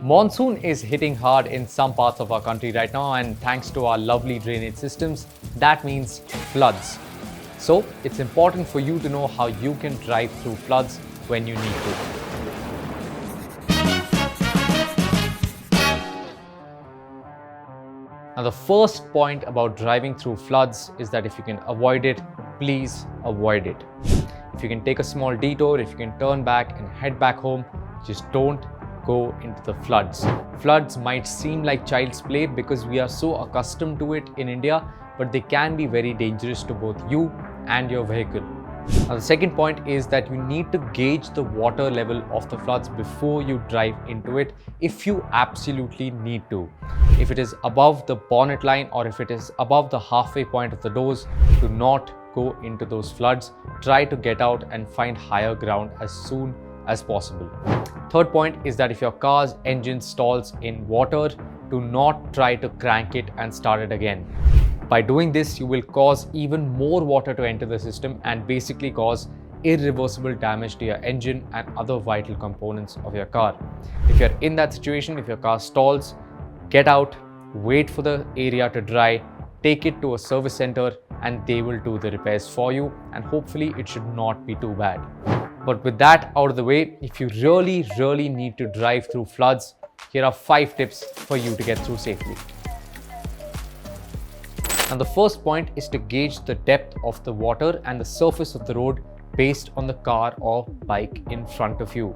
Monsoon is hitting hard in some parts of our country right now, and thanks to our lovely drainage systems, that means floods. So it's important for you to know how you can drive through floods when you need to. Now, the first point about driving through floods is that if you can avoid it, please avoid it. If you can take a small detour, if you can turn back and head back home, just don't go into the floods. Floods might seem like child's play because we are so accustomed to it in India, but they can be very dangerous to both you and your vehicle. Now, the second point is that you need to gauge the water level of the floods before you drive into it if you absolutely need to. If it is above the bonnet line or if it is above the halfway point of the doors, do not go into those floods. Try to get out and find higher ground as soon as possible. Third point is that if your car's engine stalls in water, do not try to crank it and start it again. By doing this, you will cause even more water to enter the system and basically cause irreversible damage to your engine and other vital components of your car. If you're in that situation, if your car stalls, get out, wait for the area to dry, take it to a service center and they will do the repairs for you, and hopefully it should not be too bad. But with that out of the way, if you really need to drive through floods, here are 5 tips for you to get through safely. And the first point is to gauge the depth of the water and the surface of the road based on the car or bike in front of you.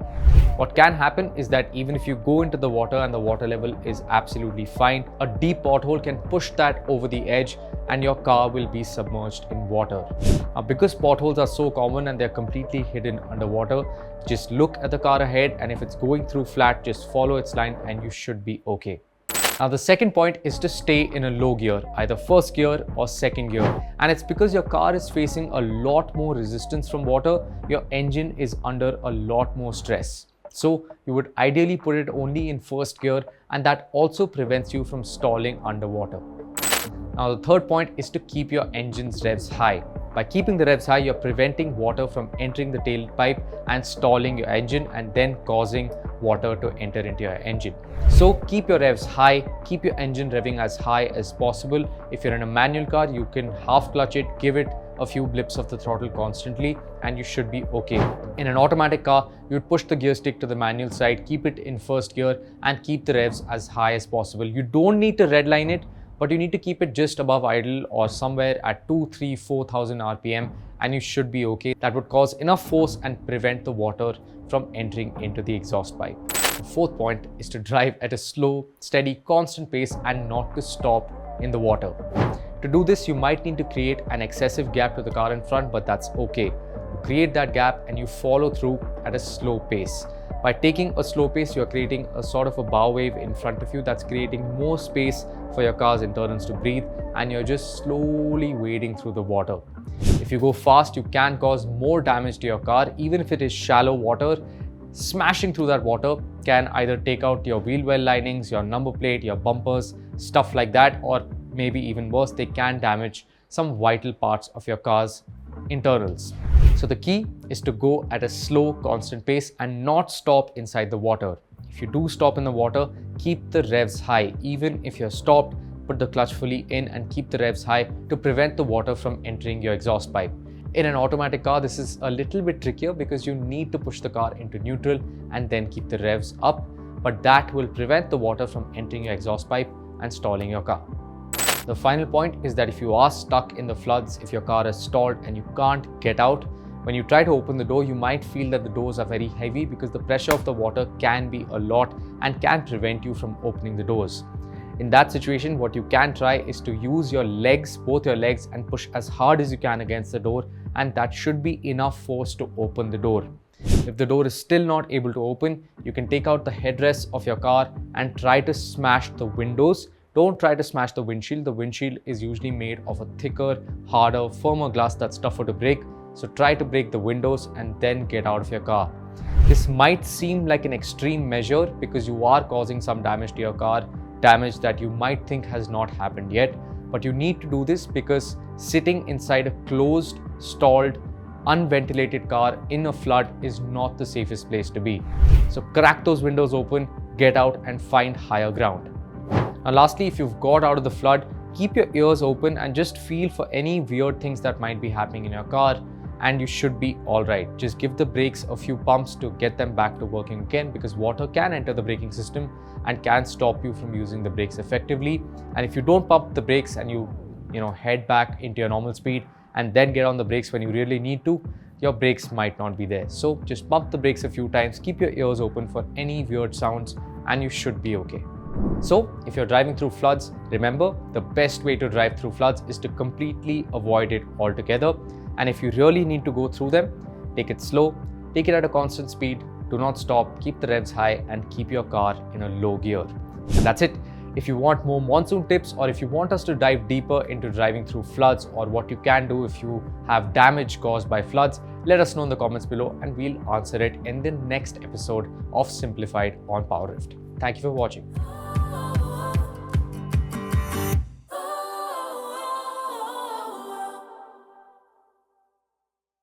What can happen is that even if you go into the water and the water level is absolutely fine, a deep pothole can push that over the edge and your car will be submerged in water. Now, because potholes are so common and they're completely hidden underwater, just look at the car ahead, and if it's going through flat, just follow its line and you should be okay. Now, the second point is to stay in a low gear, either first gear or second gear. And it's because your car is facing a lot more resistance from water, your engine is under a lot more stress. So you would ideally put it only in first gear, and that also prevents you from stalling underwater. Now, the third point is to keep your engine's revs high. By keeping the revs high, you're preventing water from entering the tailpipe and stalling your engine and then causing water to enter into your engine. So keep your revs high, keep your engine revving as high as possible. If you're in a manual car, you can half clutch it, give it a few blips of the throttle constantly, and you should be okay. In an automatic car, you'd push the gear stick to the manual side, keep it in first gear and keep the revs as high as possible. You don't need to redline it, but you need to keep it just above idle or somewhere at 2, 3, 4,000 RPM and you should be okay. That would cause enough force and prevent the water from entering into the exhaust pipe. The fourth point is to drive at a slow, steady, constant pace and not to stop in the water. To do this, you might need to create an excessive gap to the car in front, but that's okay. You create that gap and you follow through at a slow pace. By taking a slow pace, you're creating a sort of a bow wave in front of you that's creating more space for your car's internals to breathe, and you're just slowly wading through the water. If you go fast, you can cause more damage to your car, even if it is shallow water. Smashing through that water can either take out your wheel well linings, your number plate, your bumpers, stuff like that, or maybe even worse, they can damage some vital parts of your car's internals. So the key is to go at a slow, constant pace and not stop inside the water. If you do stop in the water, keep the revs high. Even if you're stopped, put the clutch fully in and keep the revs high to prevent the water from entering your exhaust pipe. In an automatic car, this is a little bit trickier because you need to push the car into neutral and then keep the revs up, but that will prevent the water from entering your exhaust pipe and stalling your car. The final point is that if you are stuck in the floods, if your car is stalled and you can't get out, when you try to open the door, you might feel that the doors are very heavy because the pressure of the water can be a lot and can prevent you from opening the doors. In that situation, what you can try is to use your legs, both your legs, and push as hard as you can against the door, and that should be enough force to open the door. If the door is still not able to open, you can take out the headrests of your car and try to smash the windows. Don't try to smash the windshield. The windshield is usually made of a thicker, harder, firmer glass that's tougher to break. So try to break the windows and then get out of your car. This might seem like an extreme measure because you are causing some damage to your car, damage that you might think has not happened yet. But you need to do this because sitting inside a closed, stalled, unventilated car in a flood is not the safest place to be. So crack those windows open, get out and find higher ground. Now lastly, if you've got out of the flood, keep your ears open and just feel for any weird things that might be happening in your car, and you should be alright. Just give the brakes a few pumps to get them back to working again, because water can enter the braking system and can stop you from using the brakes effectively. And if you don't pump the brakes and you head back into your normal speed and then get on the brakes when you really need to, your brakes might not be there. So just pump the brakes a few times, keep your ears open for any weird sounds, and you should be okay. So if you're driving through floods, remember, the best way to drive through floods is to completely avoid it altogether. And if you really need to go through them, take it slow, take it at a constant speed, do not stop, keep the revs high, and keep your car in a low gear. And that's it. If you want more monsoon tips, or if you want us to dive deeper into driving through floods, or what you can do if you have damage caused by floods, let us know in the comments below and we'll answer it in the next episode of Simplified on PowerDrift. Thank you for watching.